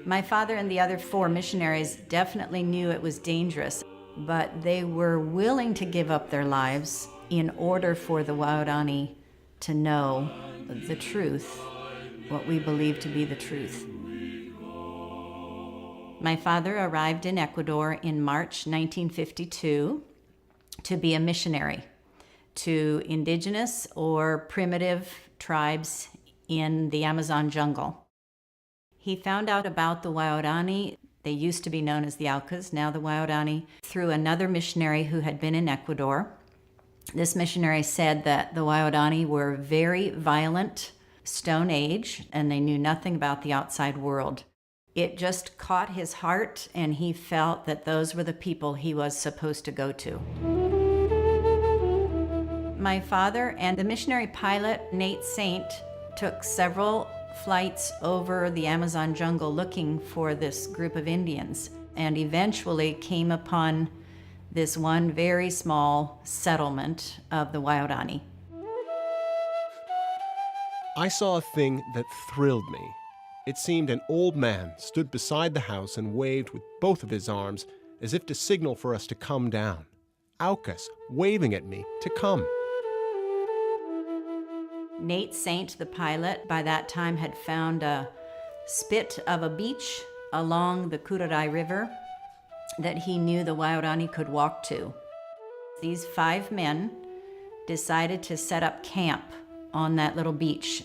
My father and the other 4 missionaries definitely knew it was dangerous, but they were willing to give up their lives in order for the Waorani to know the truth, what we believe to be the truth. My father arrived in Ecuador in March 1952 to be a missionary to indigenous or primitive tribes in the Amazon jungle. He found out about the Waorani, they used to be known as the Aucas, now the Waorani, through another missionary who had been in Ecuador. This missionary said that the Waorani were very violent, Stone Age, and they knew nothing about the outside world. It just caught his heart, and he felt that those were the people he was supposed to go to. My father and the missionary pilot, Nate Saint, took several flights over the Amazon jungle looking for this group of Indians, and eventually came upon this one very small settlement of the Waorani. I saw a thing that thrilled me. It seemed an old man stood beside the house and waved with both of his arms as if to signal for us to come down. Aucas waving at me to come. Nate Saint, the pilot, by that time had found a spit of a beach along the Curaray River that he knew the Waorani could walk to. These 5 men decided to set up camp on that little beach.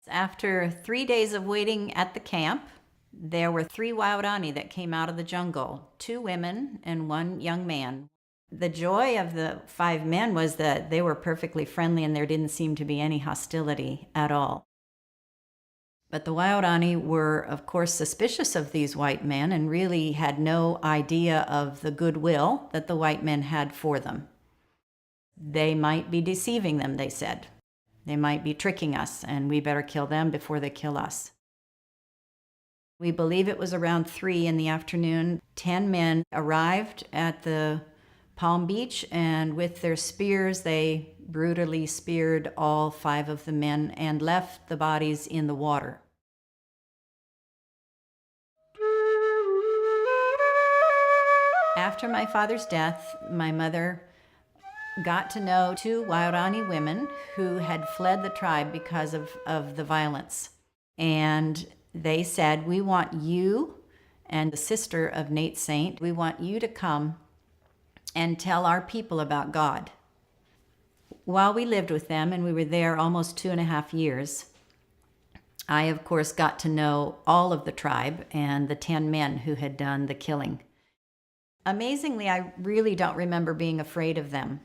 After 3 days of waiting at the camp, there were 3 Waorani that came out of the jungle, 2 women and 1 young man. The joy of the 5 men was that they were perfectly friendly and there didn't seem to be any hostility at all. But the Waorani were, of course, suspicious of these white men and really had no idea of the goodwill that the white men had for them. They might be deceiving them, they said. They might be tricking us, and we better kill them before they kill us. We believe it was around 3 in the afternoon. 10 men arrived at the Palm Beach, and with their spears, they brutally speared all 5 of the men and left the bodies in the water. After my father's death, my mother got to know 2 Waorani women who had fled the tribe because of the violence. And they said, we want you and the sister of Nate Saint, we want you to come and tell our people about God. While we lived with them, and we were there almost 2.5 years, I, of course, got to know all of the tribe and the 10 men who had done the killing. Amazingly, I really don't remember being afraid of them.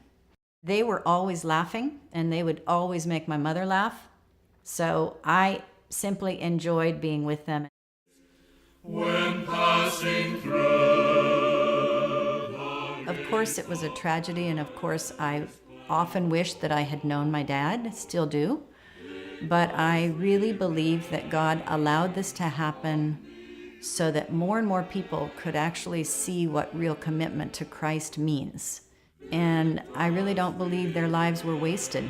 They were always laughing, and they would always make my mother laugh. So I simply enjoyed being with them. When passing through, Of course, it was a tragedy, and of course, I often wished that I had known my dad, still do. But I really believe that God allowed this to happen so that more and more people could actually see what real commitment to Christ means. And I really don't believe their lives were wasted.